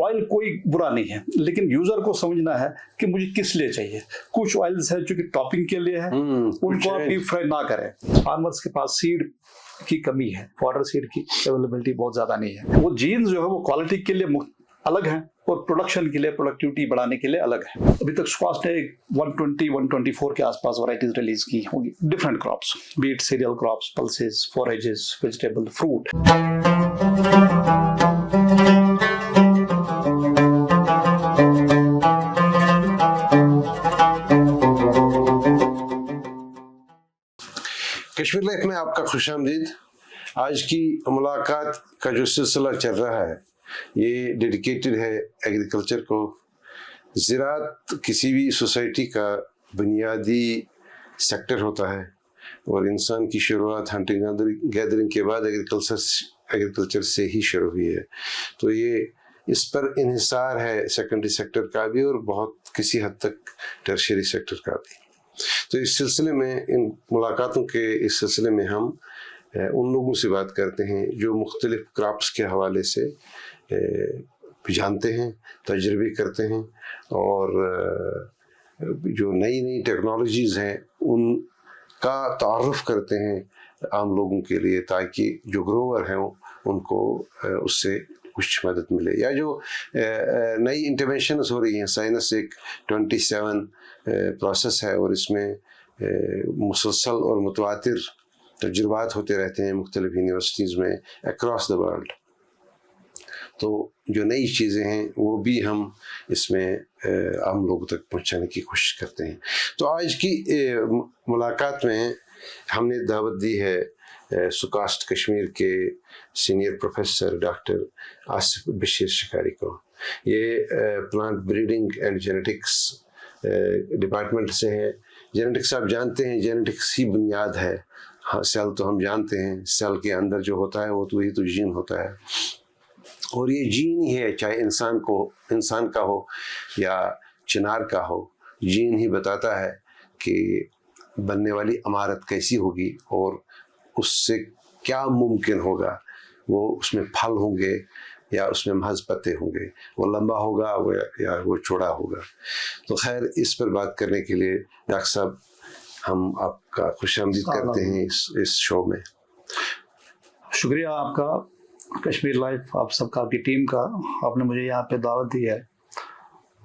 Oil कोई बुरा नहीं है, लेकिन यूजर को समझना है कि मुझे किस लिए चाहिए। कुछ ऑयल्स है जो कि टॉपिंग के लिए है, उनको आप डीप फ्राई ना करें। फार्मर्स के पास सीड की कमी है, फॉडर सीड की अवेलेबिलिटी बहुत ज्यादा नहीं है। वो जीन्स जो है वो क्वालिटी के लिए अलग है और प्रोडक्शन के लिए, प्रोडक्टिविटी बढ़ाने के लिए अलग है। अभी तक स्क्वाश ने 120-124 के आसपास वैरायटीज रिलीज की होंगी, different crops, be it cereal crops, pulses, forages, vegetable, fruit. Kashmir life में आपका खुशामदीद। आज की मुलाकात का जो सिलसिला चल रहा है ये डेडिकेटेड है एग्रीकल्चर को। ज़राअत किसी भी सोसाइटी का बुनियादी सेक्टर होता है और इंसान की शुरुआत हंटिंग गैदरिंग के बाद एग्रीकल्चर से ही शुरू हुई है। तो ये इस पर इन्हिसार है सेकेंडरी सेक्टर का भी और बहुत किसी हद तक टर्शियरी सेक्टर का भी। तो इस सिलसिले में, इन मुलाकातों के इस सिलसिले में हम उन लोगों से बात करते हैं जो मुख्तलिफ क्रॉप्स के हवाले से जानते हैं, तजर्बे करते हैं और जो नई नई टेक्नोलॉजीज़ हैं उनका तारुफ करते हैं आम लोगों के लिए, ताकि जो ग्रोवर हैं उनको उससे कुछ मदद मिले। या जो नई इंटरवेंशंस हो रही हैं, साइंस एक 27 प्रोसेस है और इसमें मुसलसल और मुतवातिर तजुर्बात होते रहते हैं मुख्तलिफ यूनिवर्सिटीज़ में अक्रॉस द वर्ल्ड। तो जो नई चीज़ें हैं वो भी हम इसमें आम लोगों तक पहुंचाने की कोशिश करते हैं। तो आज की मुलाकात में हमने दावत दी है सुकास्ट कश्मीर के senior professor doctor Asif Bashir शिकारी को। ये plant breeding and genetics department से है। जेनेटिक्स आप जानते हैं, जेनेटिक्स ही बुनियाद है। हाँ, सेल तो हम जानते हैं, सेल के अंदर जो होता है वो तो ही तो जीन होता है और ये जीन ही है, चाहे इंसान का हो या चिनार का हो, जीन ही बताता है कि बनने वाली इमारत कैसी होगी और उससे क्या मुमकिन होगा। वो उसमें फल होंगे या उसमें महज पत्ते होंगे, वो लंबा होगा या वो चौड़ा होगा। तो खैर, इस पर बात करने के लिए डॉक्टर साहब हम आपका खुशामदीद करते हैं इस शो में। शुक्रिया आपका, कश्मीर लाइफ, आप सबका, आपकी टीम का, आपने मुझे यहाँ पे दावत दी है।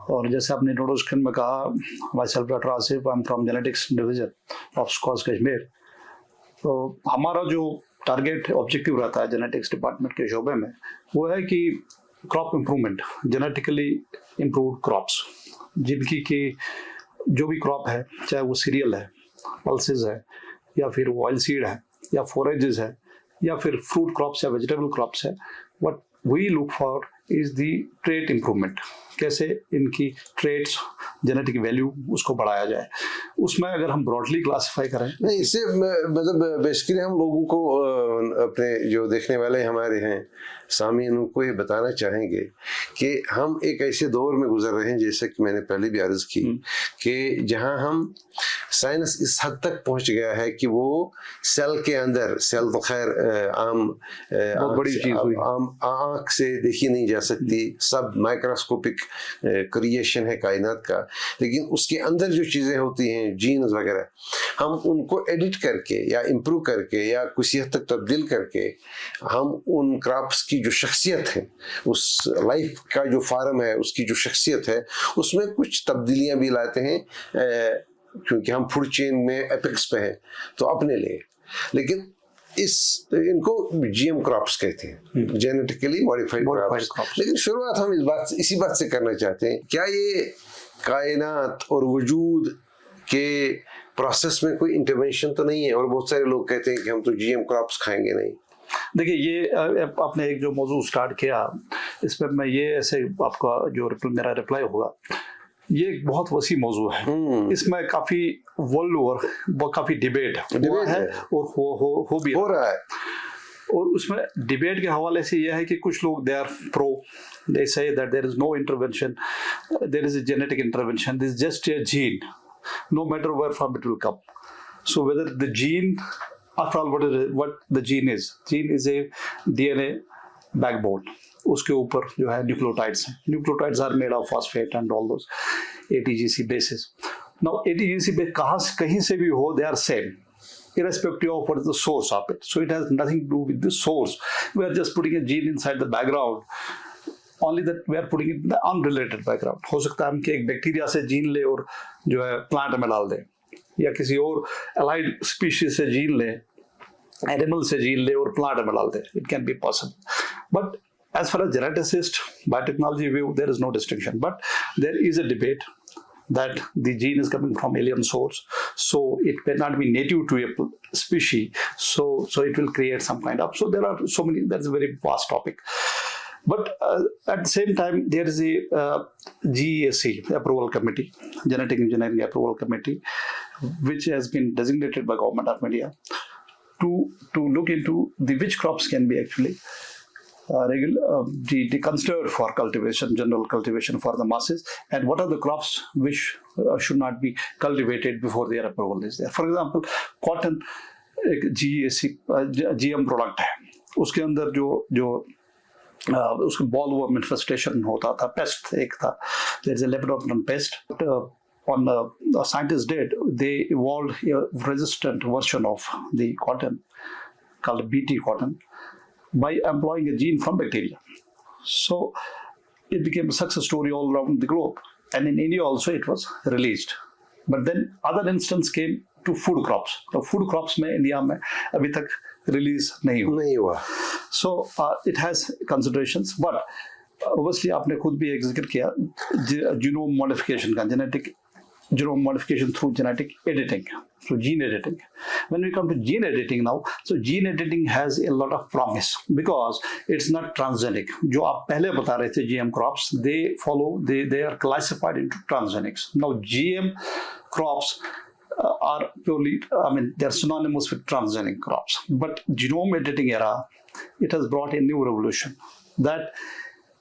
और जैसे आपने इंट्रोडक्शन में कहा, myself doctor Asif, I am from genetics division of SKUAST Kashmir. तो हमारा जो टारगेट ऑब्जेक्टिव रहता है जेनेटिक्स डिपार्टमेंट के शोबे में, वो है कि crop improvement, genetically improved crops, जिनकी की जो भी क्रॉप है, चाहे वो सीरियल है, पल्सेस है, या फिर ऑयल सीड है, या फोरेजेस है, या फिर फ्रूट क्रॉप्स या वेजिटेबल क्रॉप्स है, what we look for is the trait improvement. कैसे इनकी ट्रेट्स, जेनेटिक वैल्यू, उसको बढ़ाया जाए। उसमें अगर हम ब्रॉडली क्लासिफाई करें, नहीं, इससे मतलब बेसिकली हम लोगों को, अपने जो देखने वाले हमारे हैं सामीन, उनको ये बताना चाहेंगे कि हम एक ऐसे दौर में गुजर रहे हैं, जैसे कि मैंने पहले भी अर्ज की, कि जहां हम साइंस इस हद तक पहुंच गया है कि वो सेल के अंदर, सेल तो खैर आम बड़ी चीज हुई, आम आँख से देखी नहीं जा सकती, सब माइक्रोस्कोपिक क्रिएशन है कायनात का, लेकिन उसके अंदर जो चीज़ें होती हैं, जीन्स वगैरह, हम उनको एडिट करके या इम्प्रूव करके या किसी हद तक तब्दील करके हम उन क्रॉप्स की जो शख्सियत है, उस लाइफ का जो फार्म है, उसकी जो शख्सियत है, उसमें कुछ तब्दीलियाँ भी लाते हैं, क्योंकि हम फूड चेन में एपेक्स पे हैं तो अपने लिए। लेकिन इनको जीएम क्रॉप्स कहते हैं, जेनेटिकली मॉडिफाइड क्रॉप्स। लेकिन शुरुआत हम इसी बात से करना चाहते हैं, क्या ये कायनात और वजूद के प्रोसेस में कोई इंटरवेंशन तो नहीं है? और बहुत सारे लोग कहते हैं कि हम तो जीएम क्रॉप्स खाएंगे नहीं। देखिए, ये आपने एक जो मौजूद स्टार्ट किया, इस पर मैं ये ऐसे आपका जो मेरा रिप्लाई होगा, ये एक बहुत वसी मौजू है। इसमें काफी वॉल्यू और काफी डिबेट हुआ है और हो भी रहा है। और उसमें डिबेट के हवाले से यह है कि कुछ लोग they are pro, they say that there is no intervention, there is a genetic intervention, this just a gene, no matter where from it will come. So whether the gene, after all, what the gene is a DNA backbone, उसके ऊपर जो है nucleotides हैं. Nucleotides are made of phosphate and all those ATGC bases. Now ATGC पे कहीं से भी हो, they are same irrespective of what is the source of it. So it has nothing to do with the source. We are just putting a gene inside the background. Only that we are putting it in the unrelated background. हो सकता है हम कि एक bacteria से gene ले और जो है प्लांट में डाल दें, या किसी और allied species से जीन ले, एनिमल से जीन ले और प्लांट में डाल दें. It can be possible. But as far as geneticist, biotechnology view, there is no distinction. But there is a debate that the gene is coming from alien source, so it may not be native to a species, so it will create some kind of, so there are so many, that's a very vast topic. But at the same time, there is a GESC approval committee, genetic engineering approval committee, which has been designated by government of India to look into which crops can be actually considered for cultivation, general cultivation for the masses, and what are the crops which should not be cultivated before their approval is there. For example, cotton एक GM product है, उसके अंदर जो उसके bollworm infestation होता था, paste एक था, there is a lepidopteran pest. On the scientists did, they evolved a resistant version of the cotton called BT cotton by employing a gene from bacteria. So it became a success story all around the globe, and in India also it was released. But then other instance came to food crops. तो food crops में India में अभी तक release नहीं हुआ. So it has considerations, but obviously आपने खुद भी एक जिक्र किया genome modification का, genome modification through genetic editing, through gene editing. When we come to gene editing now, so gene editing has a lot of promise because it's not transgenic. जो आप पहले बता रहे थे GM crops, they are classified into transgenics. Now GM crops are purely, they're synonymous with transgenic crops. But genome editing era, it has brought a new revolution. That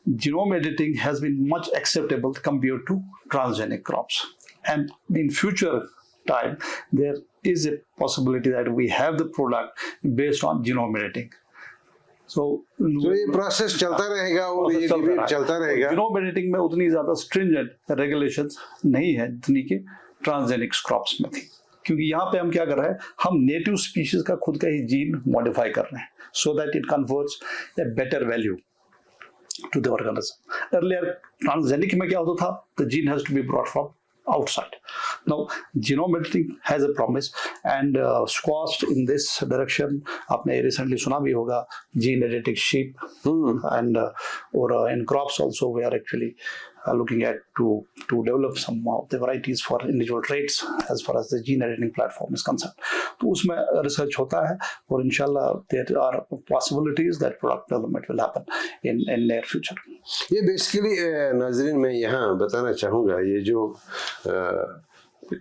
genome editing has been much acceptable compared to transgenic crops. And in future time, there is a possibility that we have the product based on genome editing. So ये process चलता रहेगा और ये debate चलता रहेगा. genome editing में उतनी ज्यादा stringent regulations नहीं है जितनी कि ट्रांसजेनिक क्रॉप्स में थी, क्योंकि यहाँ पे हम क्या कर रहे हैं, हम नेटिव स्पीशीज का खुद का ही जीन मॉडिफाई कर रहे हैं so that it converts a better value to the organism. Earlier, transgenic में क्या होता था? The gene has to be brought from outside. Now, genome editing has a promise and squashed in this direction. आपने recently सुना भी होगा gene editing sheep and or in crops also we are actually looking at to develop some of the varieties for individual traits as far as the gene editing platform is concerned. तो उसमें research होता है और इंशाल्लाह there are possibilities that product development will happen in near future. ये basically नाज़रीन मैं यहाँ बताना चाहूँगा, ये जो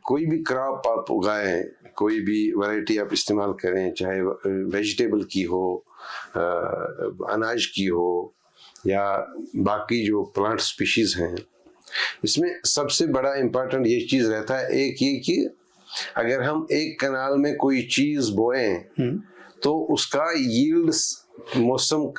कोई भी क्रॉप आप उगाएं, कोई भी वैरायटी आप इस्तेमाल करें, चाहे वेजिटेबल की हो, अनाज की हो या बाकी जो प्लांट स्पीशीज हैं, इसमें सबसे बड़ा इम्पोर्टेंट ये चीज़ रहता है एक ये कि अगर हम एक कनाल में कोई चीज़ बोएं तो उसका यील्ड मौसम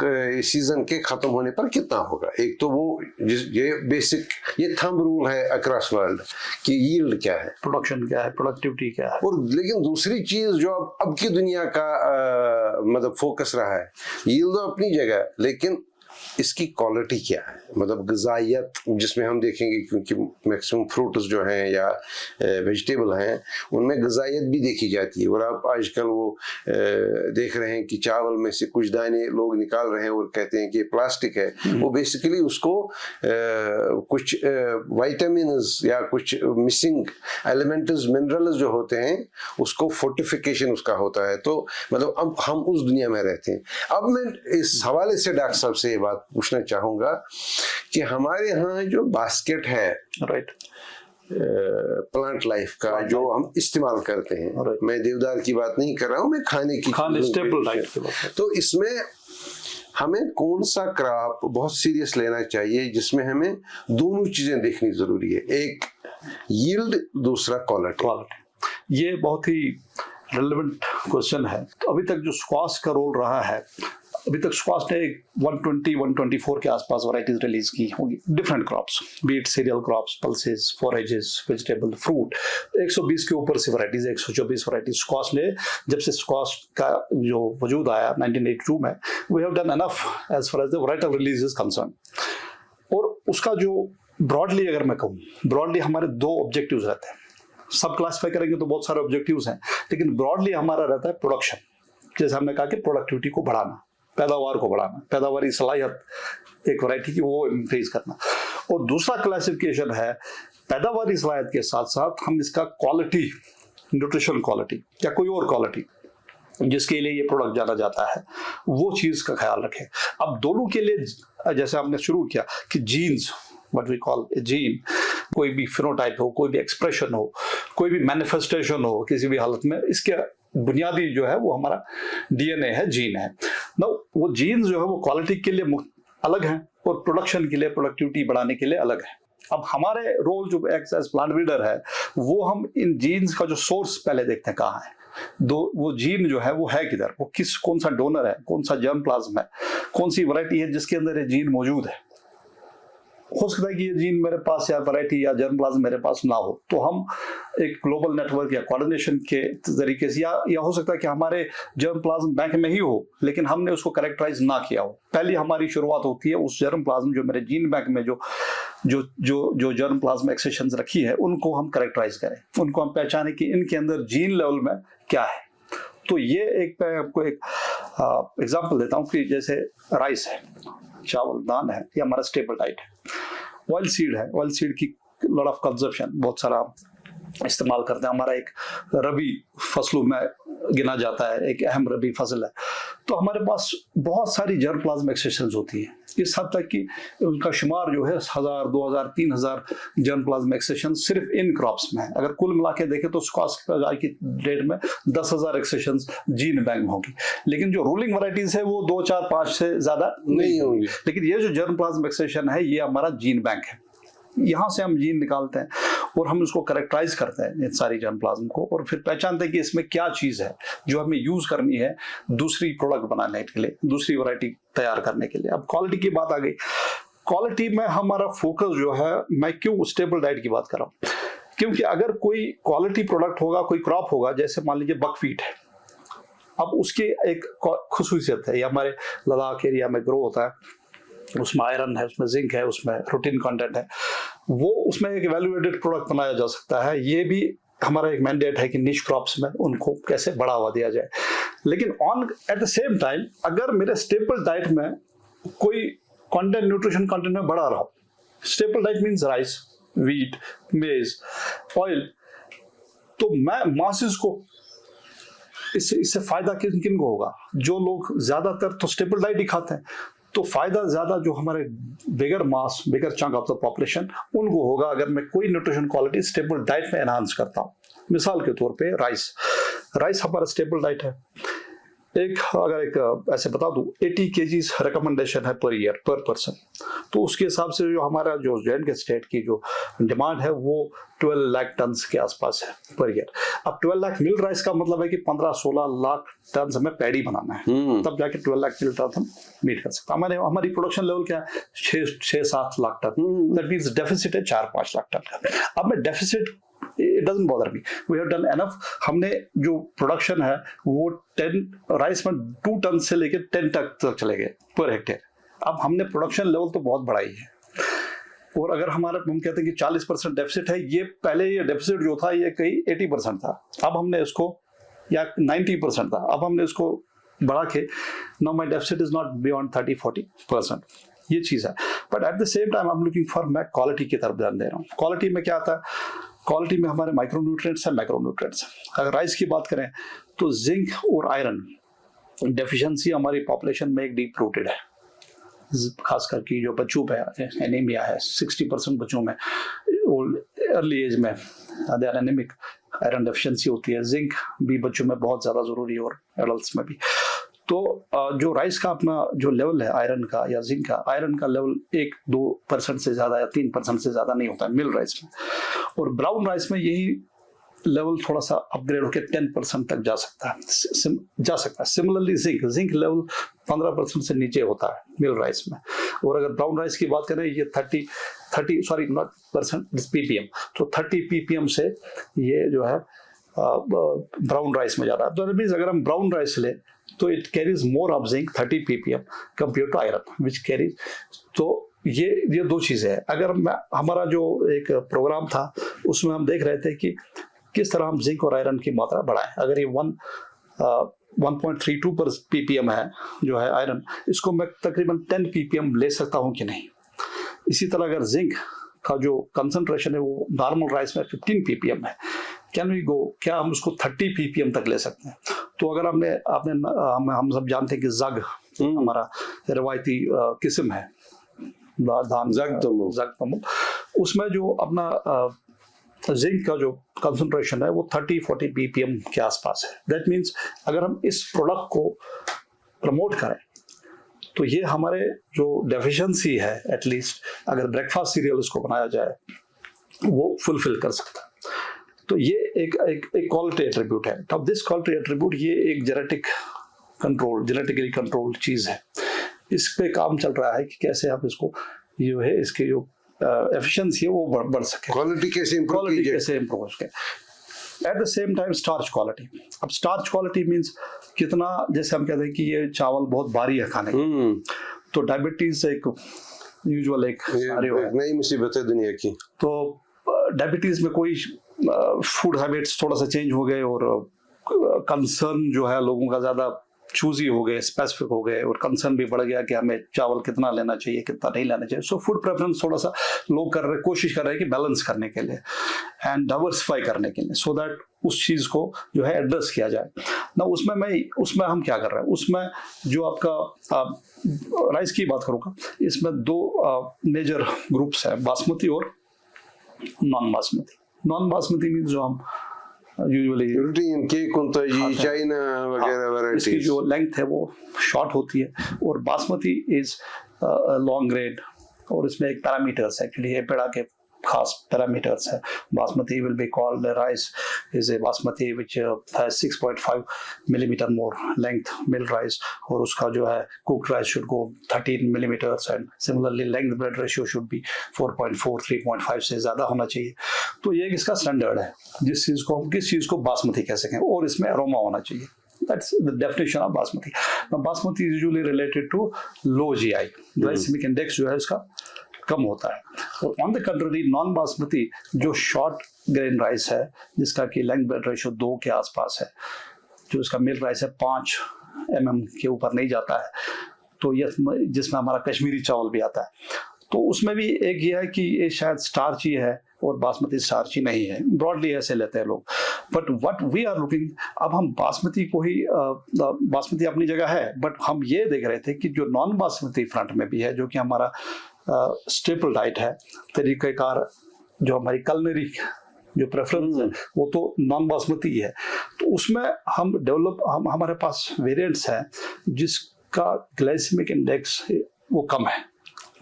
सीजन के खत्म होने पर कितना होगा. एक तो वो ये बेसिक ये थंब रूल है अक्रॉस वर्ल्ड कि यील्ड क्या है, प्रोडक्शन क्या है, प्रोडक्टिविटी क्या है. और लेकिन दूसरी चीज जो अब की दुनिया का मतलब फोकस रहा है, यील्ड तो अपनी जगह, लेकिन इसकी क्वालिटी क्या है, मतलब ग़िज़ाइयत, जिसमें हम देखेंगे क्योंकि मैक्सिमम फ्रूट्स जो हैं या वेजिटेबल हैं उनमें ग़िज़ाइयत भी देखी जाती है. और आप आजकल वो देख रहे हैं कि चावल में से कुछ दाने लोग निकाल रहे हैं और कहते हैं कि प्लास्टिक है. वो बेसिकली उसको कुछ वाइटामिन्स या कुछ मिसिंग एलिमेंट्स मिनरल्स जो होते हैं उसको फोर्टिफिकेशन उसका होता है. तो मतलब अब हम उस दुनिया में रहते हैं. अब मैं इस हवाले से डॉक्टर साहब से ये बात पूछना चाहूँगा कि हमारे यहाँ जो बास्केट है राइट प्लांट लाइफ का जो हम इस्तेमाल करते हैं, मैं देवदार की बात नहीं कर रहा हूँ, मैं खाने स्टेपल डाइट की बात. तो इसमें हमें कौन सा क्रॉप बहुत सीरियस लेना चाहिए जिसमें हमें दोनों चीजें देखनी जरूरी है, एक यील्ड दूसरा क्वालिटी. ये बहुत ही रेलेवेंट क्वेश्चन है. तो अभी तक जो स्क्वाश का रोल रहा है, अभी तक स्क्वाश ने 120-124 के आसपास वैरायटीज रिलीज की होंगी, different crops, be it cereal crops, pulses, forages, vegetable, fruit, 120 के ऊपर से वैरायटीज, 124 वैरायटीज स्क्वाश ने। जब से स्क्वाश का जो वजूद आया 1982 में, we have done enough as far as the variety release is concern. और उसका जो ब्रॉडली अगर मैं कहूँ, ब्रॉडली हमारे 2 ऑब्जेक्टिव्स रहते हैं। सब क्लासिफाई करेंगे तो बहुत सारे ऑब्जेक्टिव्स हैं, लेकिन ब्रॉडली हमारा रहता है प्रोडक्शन, जैसे हमने कहा कि प्रोडक्टिविटी को बढ़ाना, पैदावार को बढ़ाना, पैदावारी सलाहियत एक वैरायटी की वो इंक्रीज करना। और दूसरा क्लासिफिकेशन है पैदावारी सलाहियत के साथ साथ हम इसका क्वालिटी, न्यूट्रिशन क्वालिटी या कोई और क्वालिटी जिसके लिए ये प्रोडक्ट जाना जाता है, वो चीज का ख्याल रखें। अब दोनों के लिए जैसे हमने शुरू किया कि genes, what we call a gene, कोई भी फिनोटाइप हो, कोई भी एक्सप्रेशन हो, कोई भी मैनिफेस्टेशन हो किसी भी हालत में, इसके बुनियादी जो है वो हमारा डीएनए है, जीन है ना। वो जीन्स जो है वो क्वालिटी के लिए अलग है और प्रोडक्शन के लिए, प्रोडक्टिविटी बढ़ाने के लिए अलग है। अब हमारे रोल जो एज प्लांट ब्रीडर है, वो हम इन जीन्स का जो सोर्स पहले देखते हैं कहाँ है, वो जीन जो है वो है किधर, वो कौन सा डोनर है, कौन सा जर्म प्लाज्म है, कौन सी वैरायटी है जिसके अंदर ये जीन मौजूद है। हो सकता है कि ये जीन मेरे पास या वैरायटी या जर्म प्लाज्म मेरे पास ना हो, तो हम एक ग्लोबल नेटवर्क या कोऑर्डिनेशन के तरीके से या हो सकता है कि हमारे जर्म प्लाज्म बैंक में ही हो लेकिन हमने उसको कैरेक्टराइज ना किया हो। पहली हमारी शुरुआत होती है उस जर्म प्लाज्म जो मेरे जीन बैंक में जो जर्म प्लाज्म एक्सेशंस रखी है उनको हम कैरेक्टराइज करें, उनको हम पहचाने कि इनके अंदर जीन लेवल में क्या है। तो ये एक मैं आपको एक एग्जांपल देता हूँ कि जैसे राइस है, चावल, दान है, ये हमारा स्टेबल डाइट है। ऑयल सीड है, ऑयल सीड की लॉट ऑफ कंजप्शन, बहुत सारा इस्तेमाल करते हैं, हमारा एक रबी फसलों में गिना जाता है, एक अहम रबी फसल है। तो हमारे पास बहुत सारी जर्म प्लाज्म एक्सेशंस होती हैं, इस हद तक कि उनका शुमार जो है 1000, 2000, 3000 जर्म प्लाज्म एक्सेशन सिर्फ इन क्रॉप्स में है। अगर कुल मिला के देखें तो स्क्वाश की डेट में 10,000 एक्सेशंस जीन बैंक में होगी, लेकिन जो रूलिंग वैरायटीज है वो 2, 4, 5 से ज्यादा नहीं होंगी। लेकिन ये जो जर्म प्लाज्म एक्सेशन है ये हमारा जीन बैंक है, यहाँ से हम जीन निकालते हैं और हम उसको कैरेक्टराइज करते हैं इन सारी जर्म प्लाज्म को, और फिर पहचानते हैं कि इसमें क्या चीज है जो हमें यूज करनी है दूसरी प्रोडक्ट बनाने के लिए, दूसरी वैरायटी तैयार करने के लिए। अब क्वालिटी की बात आ गई, क्वालिटी में हमारा फोकस जो है, मैं क्यों स्टेबल डाइट की बात कर रहा हूँ, क्योंकि अगर कोई क्वालिटी प्रोडक्ट होगा, कोई क्रॉप होगा, जैसे मान लीजिए बकव्हीट है, अब उसकी एक खुसूसियत है, ये हमारे लद्दाख एरिया में ग्रो होता है, उसमें आयरन है, उसमें जिंक है, उसमें प्रोटीन कंटेंट है, वो उसमें एक वैल्यूएटेड प्रोडक्ट बनाया जा सकता है। ये भी हमारा एक मैंडेट है कि निश क्रॉप्स में उनको कैसे बढ़ावा दिया जाए। लेकिन on at the same time अगर मेरे स्टेपल डाइट में कोई कंटेंट, न्यूट्रिशन कंटेंट में बढ़ा रहा हूँ, staple diet means rice, wheat, मेज, ऑयल, तो मैं मासेस को इससे फायदा किन को होगा? जो लोग ज्यादातर तो स्टेपल डाइट ही खाते हैं, तो फायदा ज्यादा जो हमारे बिगर मास, बिगर चंक ऑफ द पॉपुलेशन उनको होगा अगर मैं कोई न्यूट्रिशन क्वालिटी स्टेबल डाइट में एनहांस करता हूँ। मिसाल के तौर पे राइस हमारा स्टेबल डाइट है। अगर ऐसे बता दूं, 80 kgs रिकमेंडेशन है पर ईयर पर पर्सन, तो उसके हिसाब से जो हमारा जो J&K स्टेट की जो डिमांड है वो 12 लाख टन के आसपास है पर ईयर। अब 12 लाख मिल राइस का मतलब है कि 15-16 लाख टन हमें पैडी बनाना है, तब जाके 12 लाख मिल टन हम मीट कर सकते हैं। हमारी प्रोडक्शन लेवल क्या है? 6-7 lakh ton, that means deficit है 4-5 लाख टन का। अब मैं deficit, it doesn't bother me, we have done enough। हमने जो प्रोडक्शन है वो 10 राइस में 2 टन से लेकर 10 तक चले गए पर हेक्टेयर। अब हमने प्रोडक्शन लेवल तो बहुत बढ़ाई है, और अगर हम कहते हैं कि 40% डेफिसिट है, ये पहले ये डेफिसिट जो था ये कहीं 80% था, अब हमने इसको, या 90% था, अब हमने इसको बढ़ा के now my deficit is not beyond 30-40%। ये चीज है, but at the same time I am looking for, मैं क्वालिटी की तरफ ध्यान दे रहा हूँ। क्वालिटी में क्या आता है? क्वालिटी में हमारे माइक्रोन्यूट्रिएंट्स है, मैक्रोन्यूट्रिएंट्स है। अगर राइस की बात करें तो जिंक और आयरन डेफिशिएंसी हमारी पॉपुलेशन में एक डीप रूटेड है, खास करके जो बच्चों पे एनीमिया है, 60% बच्चों में अर्ली एज में they are anemic, iron deficiency होती है। जिंक भी बच्चों में बहुत ज्यादा जरूरी है और एडल्ट्स में भी। तो जो राइस का अपना जो लेवल है आयरन का या जिंक का, आयरन का लेवल 1-2% से ज्यादा या 3% से ज्यादा नहीं होता है मिल राइस में, और ब्राउन राइस में यही लेवल थोड़ा सा अपग्रेड होकर 10% तक जा सकता है। सिमिलरली जिंक लेवल 15% से नीचे होता है मिल राइस में। और अगर ब्राउन राइस की बात करें, ये 30 सॉरी नॉट परसेंट, ppm, तो 30 ppm से ये जो है ब्राउन राइस में जा रहा है। तो मीन्स अगर हम ब्राउन राइस ले तो it carries more of zinc 30 ppm compare to iron which carries. तो ये दो चीज़ें हैं। अगर हमारा जो एक प्रोग्राम था उसमें हम देख रहे थे कि किस तरह हम जिंक और आयरन की मात्रा बढ़ाएं। अगर ये 1.32 पर ppm है जो है आयरन, इसको मैं तकरीबन 10 ppm ले सकता हूं कि नहीं। इसी तरह अगर जिंक का जो कंसंट्रेशन है वो नॉर्मल राइस में 15 ppm है, क्या हम उसको 30 ppm तक ले सकते हैं। तो अगर हम सब जानते हैं कि जग हमारा रवायती किस्म है धान जग तमुल, उसमें जो अपना जिंक का जो कंसंट्रेशन है वो 30-40 ppm के आसपास है। दैट मीन्स अगर हम इस प्रोडक्ट को प्रमोट करें तो ये हमारे जो डेफिशिएंसी है, एटलीस्ट अगर ब्रेकफास्ट सीरियल इसको बनाया जाए वो फुलफिल कर सकता है। तो ये एक क्वालिटी एट्रीब्यूट है। अब दिस क्वालिटी एट्रीब्यूट ये एक जेनेटिकली कंट्रोल्ड चीज है। इस पे काम चल रहा है कि कैसे हम इसको जो है इसके जो एफिशिएंसी है वो बढ़ सके, क्वालिटी कैसे इम्प्रूव हो सके। At the same time starch quality. अब स्टार्च क्वालिटी मींस कितना, जैसे हम कहते हैं कि ये चावल बहुत भारी है खाने में, तो डायबिटीज एक यूजुअल एक नई मुसीबत है दुनिया की। तो डायबिटीज में कोई फूड हैबिट्स थोड़ा सा चेंज हो गए और कंसर्न जो है लोगों का ज्यादा चूजी हो गए, स्पेसिफिक हो गए, और कंसर्न भी बढ़ गया कि हमें चावल कितना लेना चाहिए, कितना नहीं लेना चाहिए। सो फूड प्रेफरेंस थोड़ा सा लोग कोशिश कर रहे हैं कि बैलेंस करने के लिए एंड डाइवर्सिफाई करने के लिए, सो दैट उस चीज को जो है एड्रेस किया जाए ना। उसमें हम क्या कर रहे हैं, उसमें जो आपका राइस की बात करूंगा, इसमें दो मेजर ग्रुप्स है, बासमती और non basmati. Non basmati means जो हम यूजुअली रूटीन केक होता है जी, चाइना वगैरह वैरायटीज, इसकी जो लेंथ है वो शॉर्ट होती है। और बासमती इज लॉन्ग ग्रेड, और इसमें एक पैरामीटर्स एक्चुअली ये पेड़ा के खास पैरामीटर्स है। Basmati will be called rice is a basmati which has 6.5 millimetre more length mill rice, और उसका जो है cooked rice should go 13 millimetres, and similarly length bread ratio should be 4.4 3.5 से ज्यादा होना चाहिए। तो ये इसका स्टैंडर्ड है जिस चीज को बासमती कह सकें, और इसमें अरोमा होना चाहिए। That's the definition of basmati. Now basmati is usually related to low GI, glycemic index जो है इसका कम होता है। और on the country non basmati जो शॉर्ट ग्रेन राइस है, जिसका कि लेंथ ब्रेड रेशियो 2 के आसपास है, जो इसका मिल राइस है 5 mm के ऊपर नहीं जाता है, तो ये जिसमें हमारा कश्मीरी चावल भी आता है, तो उसमें भी एक ये है कि ये शायद स्टार्च ही है और बासमती स्टार्च ही नहीं है, ब्रॉडली ऐसे लेते हैं लोग। But what we are looking, अब हम बासमती को ही बासमती अपनी जगह है, बट हम ये देख रहे थे कि जो नॉन बासमती फ्रंट में भी है, जो कि हमारा स्टेपल डाइट है, तरीक़ेकार जो हमारी कलनरी जो प्रेफरेंस है वो तो नॉन बासमती है। तो उसमें हमारे पास वेरिएंट्स हैं जिसका ग्लाइसेमिक इंडेक्स वो कम है,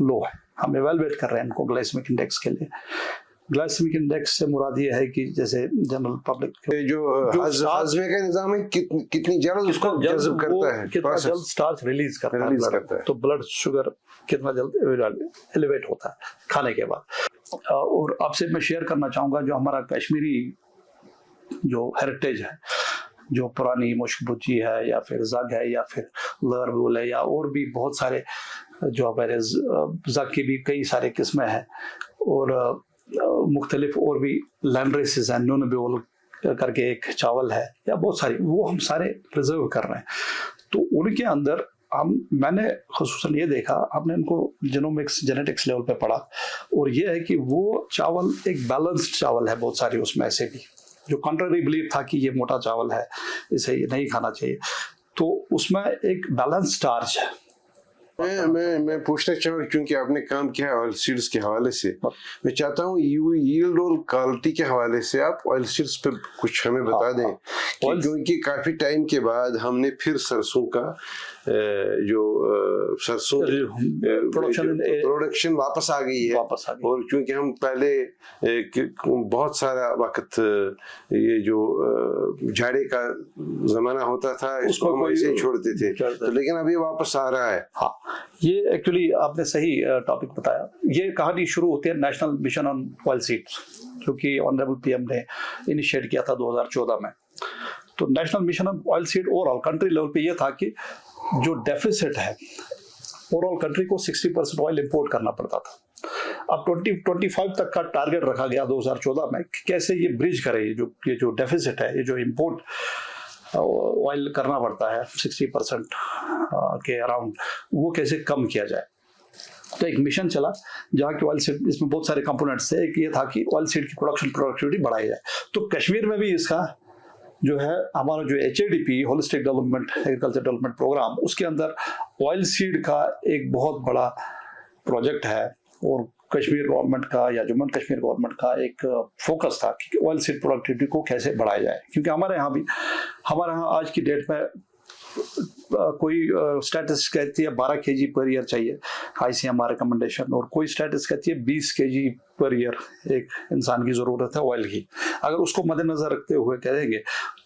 लो है। हम एवेलुएट कर रहे हैं इनको ग्लाइसेमिक इंडेक्स के लिए। ग्लाइसेमिक इंडेक्स से मुराद ये है कि जैसे जनरल पब्लिक जो हाजमे का निजाम है कितनी जल्द उसको जज़ब करता है, कितना जल्द स्टार्च रिलीज करता है, तो ब्लड शुगर कितना जल्द एलिवेट होता है खाने के बाद। और आपसे मैं शेयर करना चाहूँगा जो हमारा कश्मीरी जो हेरिटेज है, जो पुरानी मुश्कबुची है या फिर जग है या फिर लरबुल है या और भी बहुत सारे जो हमारे जग की भी कई सारे किस्में हैं, और मुख्तलिफ और भी लैंड्रेसेस हैं, नूनबेल करके एक चावल है, या बहुत सारी, वो हम सारे प्रिजर्व कर रहे हैं। तो उनके अंदर मैंने खुसूसन ये देखा, हमने इनको जीनोमिक्स जेनेटिक्स लेवल पे पढ़ा, और ये है कि वो चावल एक बैलेंस्ड चावल है, बहुत सारी उसमें ऐसे भी जो कंट्ररी बिलीव था कि ये मोटा चावल है, इसे ये नहीं खाना चाहिए, तो उसमें एक बैलेंस स्टार्च है मैं पूछना चाहूँगा, क्योंकि आपने काम किया है ऑयल सीड्स के हवाले से, मैं चाहता हूँ यील्ड और क्वालिटी के हवाले से आप ऑयल सीड्स पे कुछ हमें बता दें, क्योंकि काफी टाइम के बाद हमने फिर सरसों का जो सरसों प्रोडक्शन वापस आ गई है। और क्योंकि हम पहले बहुत सारा वक्त ये जो झाड़े का जमाना होता था इसको हम ऐसे छोड़ते थे, तो लेकिन अभी वापस आ रहा है। हाँ, ये एक्चुअली आपने सही टॉपिक बताया। ये कहानी शुरू होती है national mission on oil seeds, क्योंकि ऑनरेबल पीएम ने इनिशिएट किया था 2014 में। तो national mission on oil seed overall country level पे ये था कि जो डेफिसिट है ओवरऑल कंट्री को 60% ऑयल इंपोर्ट करना पड़ता था। अब 2025 तक का टारगेट रखा गया 2014 में कि कैसे ये ब्रिज करे, ये जो डेफिसिट है, ये जो इंपोर्ट ऑयल करना पड़ता है 60% के अराउंड, वो कैसे कम किया जाए। तो एक मिशन चला जहाँ की ऑयल सीड, इसमें बहुत सारे कंपोनेंट्स थे। एक ये था कि ऑयल सीड की प्रोडक्टिविटी बढ़ाई जाए। तो कश्मीर में भी इसका जो है हमारा जो HADP holistic development agriculture development program, उसके अंदर ऑयल सीड का एक बहुत बड़ा प्रोजेक्ट है। और कश्मीर गवर्नमेंट का या जम्मू एंड कश्मीर गवर्नमेंट का एक फोकस था कि ऑयल सीड प्रोडक्टिविटी को कैसे बढ़ाया जाए। क्योंकि हमारे यहाँ आज की डेट में कोई स्टैटिस्टिक्स कहती है 12 kg पर ईयर चाहिए ICMR रिकमेंडेशन, और कोई स्टैटिस्टिक्स कहती है 20 kg पर ईयर एक इंसान की ज़रूरत है ऑयल की। अगर उसको मद्देनजर रखते हुए कहेंगे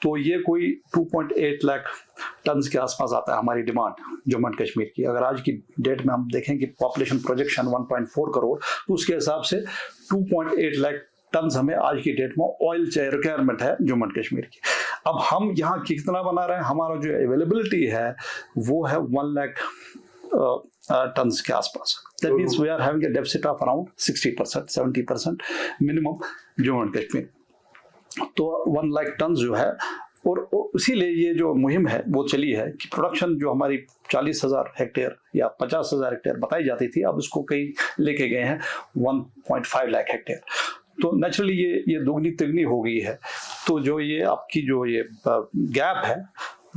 तो ये कोई 2.8 लाख टन के आसपास आता है हमारी डिमांड जम्मू एंड कश्मीर की। अगर आज की डेट में हम देखें कि पॉपुलेशन प्रोजेक्शन 1.4 करोड़, तो उसके हिसाब से 2.8 लाख टन हमें आज की डेट में ऑयल रिक्वायरमेंट है जम्मू एंड कश्मीर की। अब हम यहाँ कितना बना रहे हैं, हमारा जो अवेलेबिलिटी है वो है 1 लाख टन के आसपास। That means we are having a deficit of around 60%, 70% minimum Jammu and Kashmir. तो 1 लाख टन जो है, और इसीलिए ये जो मुहिम है वो चली है कि प्रोडक्शन जो हमारी 40,000 हेक्टेयर या 50,000 हेक्टेयर बताई जाती थी, अब उसको कहीं लेके गए हैं 1.5 लाख हेक्टेयर। तो नेचुरली ये दोगुनी तिगुनी हो गई है। तो जो ये आपकी जो ये गैप है,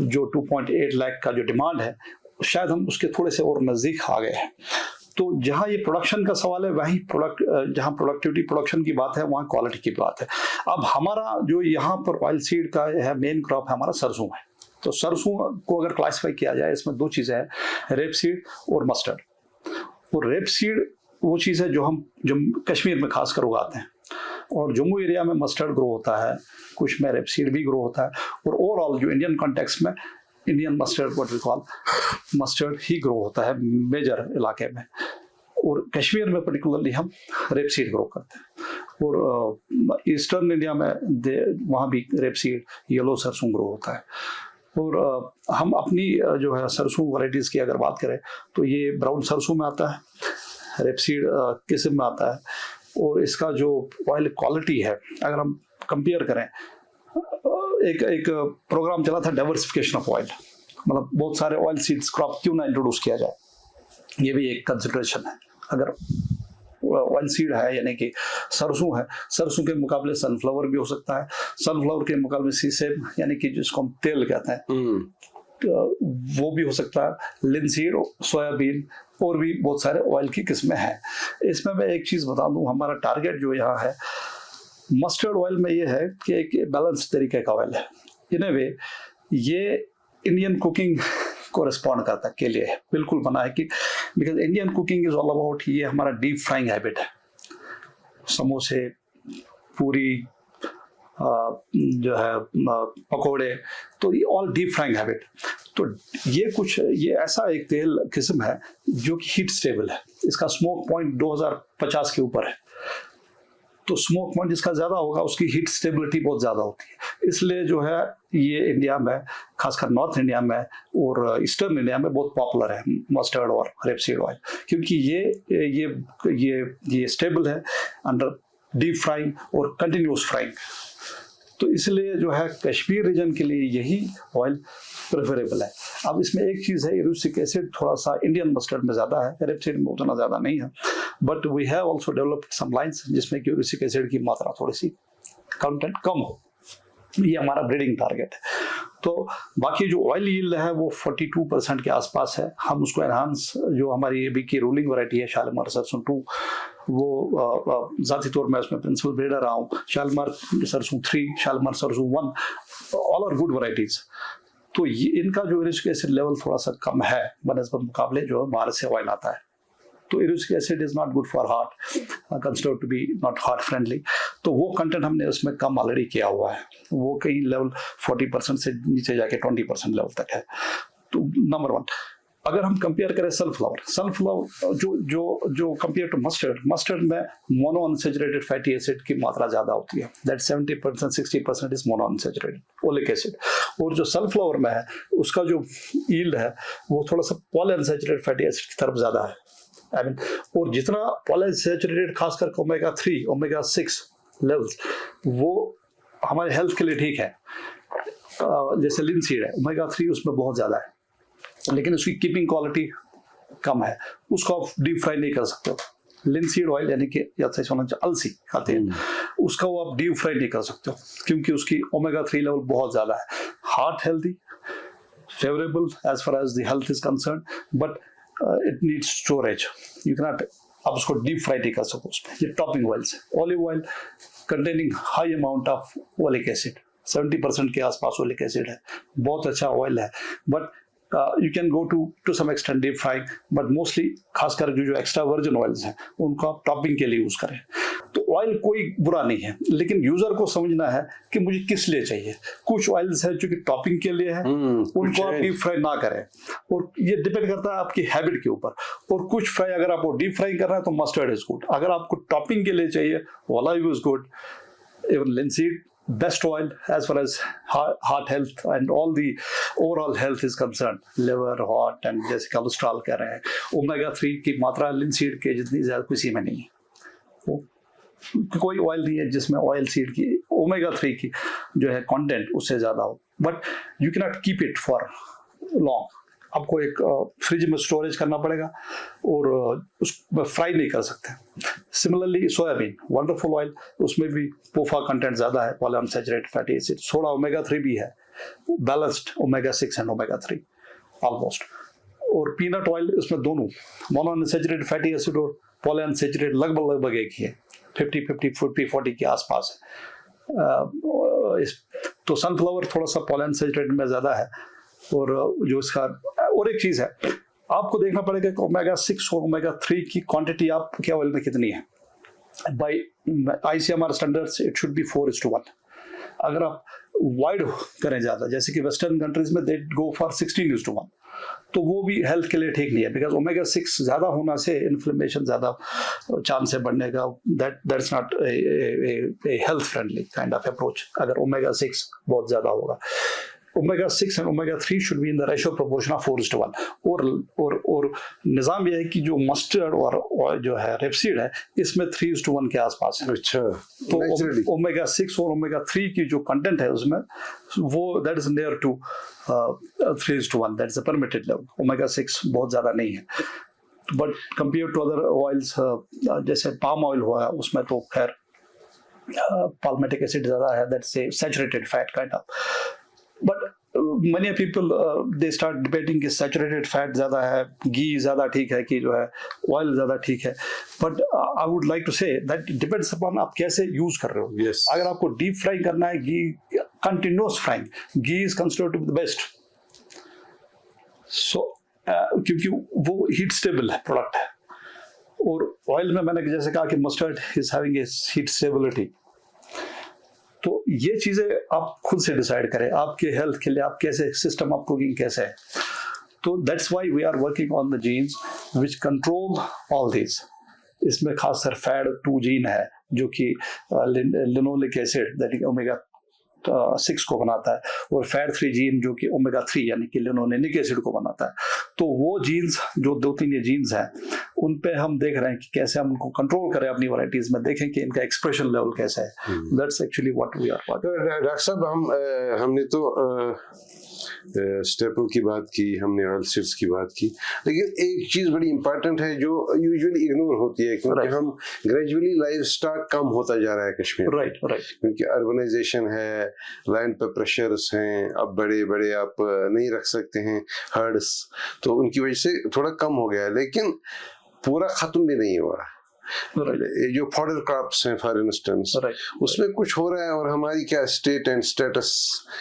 जो 2.8 लाख का जो डिमांड है, शायद हम उसके थोड़े से और नज़दीक आ गए हैं। तो जहाँ ये प्रोडक्शन का सवाल है, वहीं जहाँ प्रोडक्टिविटी प्रोडक्शन की बात है, वहाँ क्वालिटी की बात है। अब हमारा जो यहाँ पर ऑयल सीड का है मेन क्रॉप है हमारा सरसों है। तो सरसों को अगर क्लासीफाई किया जाए, इसमें 2 चीज़ें हैं, रेप सीड और मस्टर्ड। और रेप सीड वो चीज़ है जो हम कश्मीर में खासकर उगाते हैं, और जम्मू एरिया में मस्टर्ड ग्रो होता है, कुछ में रेपसीड भी ग्रो होता है। और ओवरऑल जो इंडियन कॉन्टेक्स्ट में Indian mustard, what we call mustard, ही ग्रो होता है मेजर इलाके में। और कश्मीर में पर्टिकुलरली हम रेपसीड ग्रो करते हैं। और ईस्टर्न इंडिया में वहाँ भी रेपसीड, येलो सरसों ग्रो होता है। और हम अपनी जो है सरसों वैरायटीज़ की अगर बात करें तो ये ब्राउन सरसों में आता है, रेपसीड किस्म में आता है। और इसका जो ऑयल क्वालिटी है, अगर हम कंपेयर करें, एक प्रोग्राम चला था डाइवर्सिफिकेशन ऑफ ऑयल, मतलब बहुत सारे ऑयल सीड्स क्रॉप क्यों ना इंट्रोड्यूस किया जाए, ये भी एक कंसिडरेशन है। अगर ऑयल सीड है यानी कि सरसों है, सरसों के मुकाबले सनफ्लावर भी हो सकता है, सनफ्लावर के मुकाबले सीसेम यानी कि जिसको हम तेल कहते हैं वो भी हो सकता है, लिनसीड, सोयाबीन, और भी बहुत सारे ऑयल की किस्में हैं। इसमें मैं एक चीज़ बता दूं, हमारा टारगेट जो यहाँ है मस्टर्ड ऑयल में ये है कि एक बैलेंस तरीके का ऑयल है। इन ए वे ये इंडियन कुकिंग को रिस्पॉन्ड करता के लिए बिल्कुल बना है, कि because Indian cooking is all about, ये हमारा डीप फ्राइंग हैबिट है। समोसे, पूरी, जो है पकोड़े, तो ये ऑल डीप फ्राइंग हैबिट। तो ये ऐसा एक तेल किस्म है जो कि हीट स्टेबल है। इसका स्मोक पॉइंट 2050 के ऊपर है। तो स्मोक पॉइंट जिसका ज़्यादा होगा उसकी हीट स्टेबिलिटी बहुत ज़्यादा होती है। इसलिए जो है ये इंडिया में, खासकर नॉर्थ इंडिया में और ईस्टर्न इंडिया में बहुत पॉपुलर है मस्टर्ड और रेपसीड ऑयल, क्योंकि ये स्टेबल है अंडर डीप फ्राइंग और कंटिन्यूस फ्राइंग। तो इसलिए जो है कश्मीर रीजन के लिए यही ऑयल प्रेफरेबल है। अब इसमें एक चीज़ है, यूरिक एसिड थोड़ा सा इंडियन मस्टर्ड में ज़्यादा है, रेपसीड में उतना ज़्यादा नहीं है। But we have also developed some lines जिसमें कि यूरिक एसिड की मात्रा थोड़ी सी कंटेंट कम हो। ये हमारा ब्रीडिंग टारगेट है। तो बाकी जो ऑयल यील्ड है वो 42% के आसपास है। हम उसको एनहांस, जो हमारी अभी की रूलिंग वैरायटी है शालीमार सरसों 2, वो ज़ाती तौर में उसमें प्रिंसिपल ब्रीडर रहा हूँ। शालीमार सरसों 3, शालीमार सरसों 1, ऑल आर गुड वैरायटीज। तो ये इनका जो यूरिक एसिड लेवल थोड़ा सा कम है बनस्पत मुकाबले जो बाहर से ऑयल आता है। तो uric acid is not good for heart, considered to be not heart friendly. तो वो कंटेंट हमने उसमें कम ऑलरेडी किया हुआ है, वो कहीं लेवल 40% से नीचे जाके 20% लेवल तक है। तो नंबर 1, अगर हम कंपेयर करें सनफ्लावर जो कंपेयर टू मस्टर्ड में मोनो अनसैचुरेटेड फैटी एसिड की मात्रा ज्यादा होती है, that 70% 60% is mono unsaturated oleic acid. और जो सनफ्लावर में है उसका जो यील्ड है वो थोड़ा सा पॉली अनसैचुरेटेड फैटी एसिड की तरफ ज्यादा है। और जितना पॉलीअनसैचुरेटेड खासकर ओमेगा 3 ओमेगा 6 लेवल्स वो हमारे हेल्थ के लिए ठीक है। जैसे लिनसीड है, ओमेगा 3 उसमें बहुत ज्यादा है, लेकिन उसकी कीपिंग क्वालिटी कम है, उसको आप डीप फ्राई नहीं कर सकते हो। लिनसीड ऑयल यानी कि अलसी खाते हैं, उसका वो आप डीप फ्राई नहीं कर सकते हो क्योंकि उसकी ओमेगा 3 लेवल बहुत ज्यादा है। Heart healthy, favorable as far as the health is concern, but it needs storage. You can not, आप उसको डीप फ्राई नहीं कर सको उसमें। ये टॉपिंग ऑयल्स है। Olive oil containing high amount of oleic acid, 70% के आसपास ओलिक एसिड है, बहुत अच्छा ऑयल है। But you can go to some extent deep frying, but mostly खासकर जो एक्स्ट्रा वर्जिन ऑयल्स हैं उनको आप टॉपिंग के लिए यूज करें। तो ऑयल कोई बुरा नहीं है, लेकिन यूजर को समझना है कि मुझे किस लिए चाहिए। कुछ ऑयल्स है जो कि टॉपिंग के लिए है, उनको आप डीप फ्राई ना करें, और ये डिपेंड करता है आपकी हैबिट के ऊपर। और कुछ फ्राई अगर आपको डीप फ्राई करना है तो मस्टर्ड इज गुड, अगर आपको टॉपिंग के लिए चाहिए olive is good, even linseed best oil as far as heart health and all the overall health is concerned, liver, heart and जैसे कोलेस्ट्रॉल कह रहे हैं। ओमेगा 3 की मात्रा लिनसीड के जितनी ज्यादा किसी में नहीं है। कोई ऑयल नहीं है जिसमें ऑयल सीड की ओमेगा 3 की जो है कंटेंट उससे ज्यादा हो, but you can not keep it for long. आपको एक फ्रिज में स्टोरेज करना पड़ेगा और उसमें फ्राई नहीं कर सकते। सिमिलरली सोयाबीन वंडरफुल ऑयल, उसमें भी पोफा कंटेंट ज़्यादा है, पॉलीअनसैचुरेटेड फैटी एसिड, थोड़ा ओमेगा 3 भी है, balanced omega 6 and omega 3 almost. और पीनट ऑयल, इसमें दोनों मोनो अनसैचुरेटेड फैटी एसिड और पॉलीअनसैचुरेटेड लगभग एक ही है, 50-40 के आसपास है। तो सनफ्लावर थोड़ा सा पॉलीअनसैचुरेटेड में ज़्यादा है। और जो इसका और एक चीज है, आपको देखना पड़ेगा कि ओमेगा 6 और ओमेगा 3 की क्वांटिटी आपके ऑयल में कितनी है। By ICMR standards it should be 4:1। अगर आप वाइड करें ज्यादा, जैसे कि वेस्टर्न कंट्रीज में दे गो फॉर 16:1, तो वो भी हेल्थ के लिए ठीक नहीं है, बिकॉज ओमेगा 6 ज्यादा होना से इन्फ्लेमेशन ज्यादा चांस है बढ़ने का। That's not a health friendly kind of approach अगर ओमेगा 6 बहुत ज्यादा होगा। Omega 6 and omega 3 should be in the ratio proportion of 4:1। और निज़ाम यह है कि जो मस्टर्ड और जो है रेपसीड है इसमें 3:1 के आसपास है। अच्छा, तो ओमेगा 6 और ओमेगा 3 की जो कंटेंट है उसमें वो that is near to 3:1, that is a permitted level. Omega 6 बहुत ज़्यादा नहीं है, but compare to other oils जैसे पाम ऑयल हुआ उसमें तो खैर पाल्मेटिक एसिड ज़्यादा है, that's a saturated fat kind of. But many people they start debating कि saturated fat ज़्यादा है, घी ज़्यादा ठीक है कि जो है ऑयल ज़्यादा ठीक है। But I would like to say that it depends upon आप कैसे यूज कर रहे हो। Yes. अगर आपको डीप फ्राई करना है, ghee continuous frying, ghee is considered to be the best. So क्योंकि वो हीट स्टेबल है प्रोडक्ट है, और ऑयल में मैंने जैसे कहा कि mustard is having a heat stability. तो ये चीजें आप खुद से डिसाइड करें आपके हेल्थ के लिए, आप कैसे सिस्टम ऑफ कुकिंग कैसे है। तो that's why we are working on the genes which control all this. इसमें खासकर फैट 2 जीन है जो कि linoleic acid that is omega 6 को बनाता है, और फैट 3 जीन जो कि ओमेगा 3 यानी कि लिनोलेनिक एसिड को बनाता है। तो वो जीन्स जो 2-3 ये जीन्स हैं उन पे हम देख रहे हैं कि कैसे हम उनको कंट्रोल करें अपनी वैरायटीज में, देखें कि इनका एक्सप्रेशन लेवल कैसा है। That's actually what we are. Doctor साहब हमने तो स्टेपल की बात की, हमने ऑयल सीड्स की बात की, लेकिन एक चीज़ बड़ी इंपॉर्टेंट है जो यूजुअली इग्नोर होती है, क्योंकि हम ग्रेजुअली लाइफ स्टॉक कम होता जा रहा है कश्मीर में, क्योंकि अर्बनाइजेशन है, लैंड पे प्रेशर्स हैं, अब बड़े बड़े आप नहीं रख सकते हैं हर्ड्स, तो उनकी वजह से थोड़ा कम हो गया है, लेकिन पूरा ख़त्म भी नहीं हुआ। ये जो फॉडर क्रॉप्स हैं फॉर इंस्टेंस, उसमें कुछ हो रहा है, और हमारी क्या स्टेट एंड स्टेटस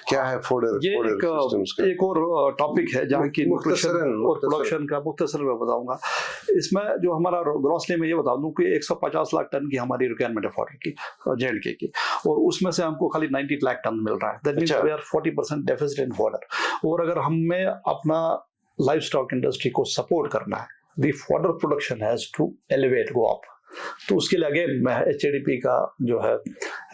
क्या है फॉडर सिस्टम्स का? एक और टॉपिक है जहाँ की न्यूट्रिशन और प्रोडक्शन का मुख्तसर में बताऊंगा। इसमें जो हमारा ग्रॉसली में ये बता दूं कि 150 लाख टन की हमारी रिक्वायरमेंट है फॉडर की, JNK की, और उसमें से हमको खाली 90 लाख टन मिल रहा है। That means we are 40% deficit in fodder. और अगर हमें अपना लाइफ स्टॉक इंडस्ट्री को सपोर्ट करना है, the fodder production has to elevate, go up. तो उसके लिए अगेन मैं HADP का जो है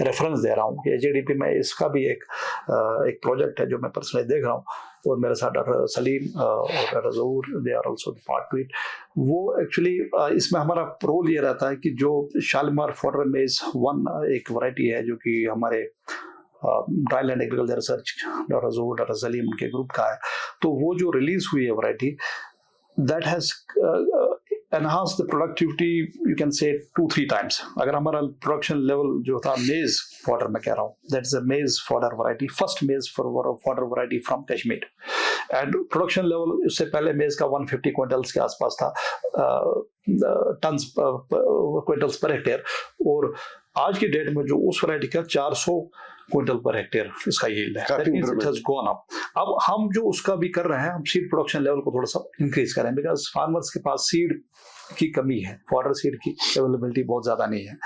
रेफरेंस दे रहा हूँ। HADP में इसका भी एक प्रोजेक्ट है जो मैं पर्सनली देख रहा हूँ, और मेरे साथ डॉक्टर सलीम और doctor Zahoor, they are also part to it. वो एक्चुअली इसमें हमारा रोल ये रहता है कि जो शालीमार फॉडर मेज 1 एक वैरायटी है जो कि हमारे ड्राईलैंड एग्रीकल्चर रिसर्च डॉक्टर ज़हूर, डॉक्टर सलीम उनके ग्रुप का है, तो वो जो रिलीज हुई है variety, that has enhance the productivity, you can say 2-3 times. अगर हमारा प्रोडक्शन लेवल जो था मेज फॉडर में कह रहा हूँ, that is a maize fodder variety, first maize fodder variety from Kashmir, and production level उससे पहले मेज का 150 क्विंटल्स के आसपास था, टन्स क्विंटल्स पर हेक्टेयर, और आज की डेट में जो उस वैरायटी का 400 क्विंटल पर हेक्टेयर इसका यील्ड है। That means it has gone up. अब हम जो उसका भी कर रहे हैं, हम सीड प्रोडक्शन लेवल को थोड़ा सा इंक्रीज करें, बिकॉज फार्मर्स के पास सीड की कमी है, फॉडर सीड की अवेलेबिलिटी बहुत ज्यादा नहीं है,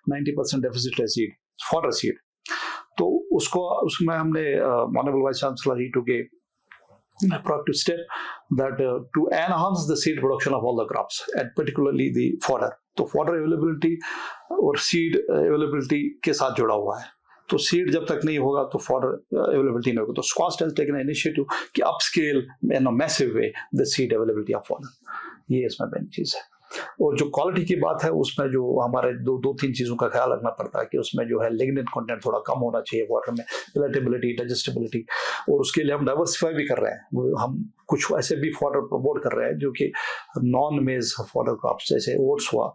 90% डेफिसिट है सीड, फॉडर सीड। तो उसमें हमने honourable vice chancellor he took a proactive step that to enhance the seed production of all the crops and particularly the fodder. तो fodder availability और seed availability के साथ जुड़ा हुआ है। तो सीड जब तक नहीं होगा तो फॉडर अवेलेबिलिटी नहीं होगी। तो स्क्वास्ट हैज टेकन इनिशिएटिव कि upscale in a massive way the seed availability of fodder. ये इसमें मेन चीज़ है। और जो क्वालिटी की बात है उसमें जो हमारे दो तीन चीज़ों का ख्याल रखना पड़ता है कि उसमें जो है लिग्निन कंटेंट थोड़ा कम होना चाहिए वाटर में, पेलेटेबिलिटी, डाइजेस्टिबिलिटी, और उसके लिए हम डाइवर्सिफाई भी कर रहे हैं। हम कुछ ऐसे भी फॉडर प्रमोट कर रहे हैं जो कि नॉन मेज फॉडर क्रॉप्स, जैसे ओट्स हुआ,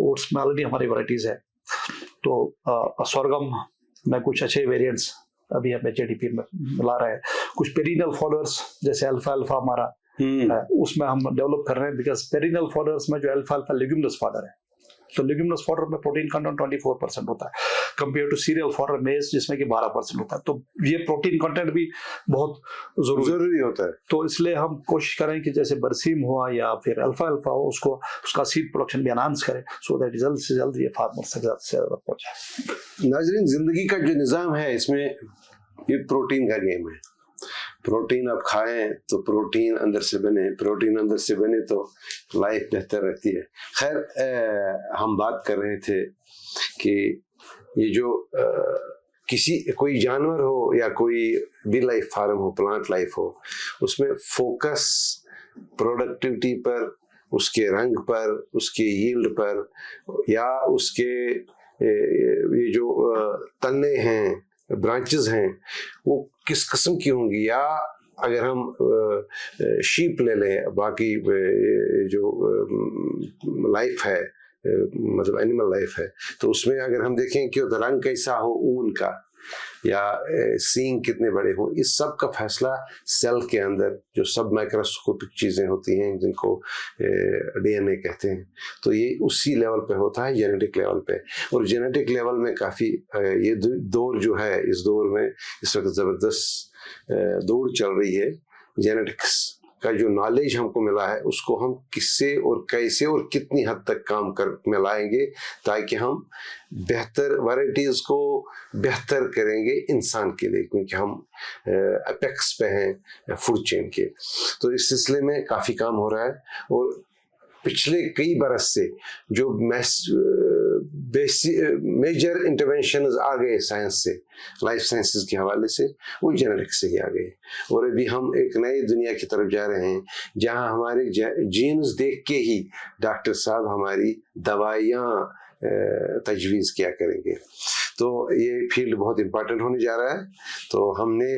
ओट्स में ऑलरेडी हमारी वैराइटीज़ है। तो sorghum में कुछ अच्छे वेरिएंट्स अभी हम HADP में ला रहे हैं। कुछ पेरिनल फॉडर्स जैसे अल्फा हमारा उसमें हम डेवलप कर रहे हैं, बिकॉज पेरिनल फॉडर्स में जो अल्फा लेग्यूमिनस फॉडर है, तो लेग्यूमिनस फॉडर में प्रोटीन कंटेंट 24% होता है कंपेयर टू सीरियल फॉडर मेज जिसमें कि 12% होता है। तो ये प्रोटीन कंटेंट भी बहुत जरूरी होता है। तो इसलिए हम कोशिश करें कि जैसे बरसीम हुआ या फिर अल्फा हो, उसका सीड प्रोडक्शन भी एनहांस करें, सो दैट जल्द से जल्द ये फार्मर से ज़्यादा पहुंचे। नाज़रीन, जिंदगी का जो निज़ाम है इसमें ये प्रोटीन का गेम है। प्रोटीन आप खाएं तो प्रोटीन अंदर से बने, प्रोटीन अंदर से बने तो लाइफ बेहतर रहती है। खैर, हम बात कर रहे थे कि ये जो कोई जानवर हो या कोई बी लाइफ फार्म हो, प्लांट लाइफ हो, उसमें फोकस प्रोडक्टिविटी पर, उसके रंग पर, उसके यील्ड पर, या उसके ये जो तने हैं, ब्रांचेस हैं, वो किस किस्म की होंगी। या अगर हम शीप ले लें, बाकी जो लाइफ है, मतलब एनिमल लाइफ है, तो उसमें अगर हम देखें कि रंग कैसा हो ऊन का, या सींग कितने बड़े हो, इस सब का फैसला सेल के अंदर जो सब माइक्रोस्कोपिक चीज़ें होती हैं जिनको DNA कहते हैं, तो ये उसी लेवल पे होता है, जेनेटिक लेवल पे। और जेनेटिक लेवल में काफ़ी ये दौर जो है, इस दौर में इस वक्त ज़बरदस्त दौड़ चल रही है। जेनेटिक्स का जो नॉलेज हमको मिला है उसको हम किससे और कैसे और कितनी हद तक काम में लाएंगे, ताकि हम बेहतर वैराइटीज़ को बेहतर करेंगे इंसान के लिए, क्योंकि हम अपेक्स पे हैं फूड चेन के। तो इस सिलसिले में काफ़ी काम हो रहा है, और पिछले कई बरस से जो मेजर इंटरवेंशन आ गए साइंस से, लाइफ साइंसेस के हवाले से, वो जेनेटिक्स से ही आ गए। और अभी हम एक नई दुनिया की तरफ जा रहे हैं जहां हमारे जीन्स देख के ही डॉक्टर साहब हमारी दवाइयाँ तजवीज़ किया करेंगे। तो ये फील्ड बहुत इम्पोर्टेंट होने जा रहा है। तो हमने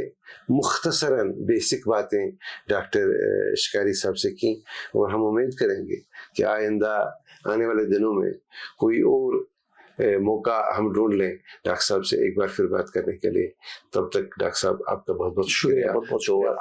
मुख्तसरन बेसिक बातें डॉक्टर शिकारी साहब से की और हम उम्मीद करेंगे कि आइंदा आने वाले दिनों में कोई और मौका हम ढूंढ लें डॉक्टर साहब से एक बार फिर बात करने के लिए। तब तक डॉक्टर साहब आपका बहुत बहुत शुक्रिया। बहुत बहुत शुक्रिया।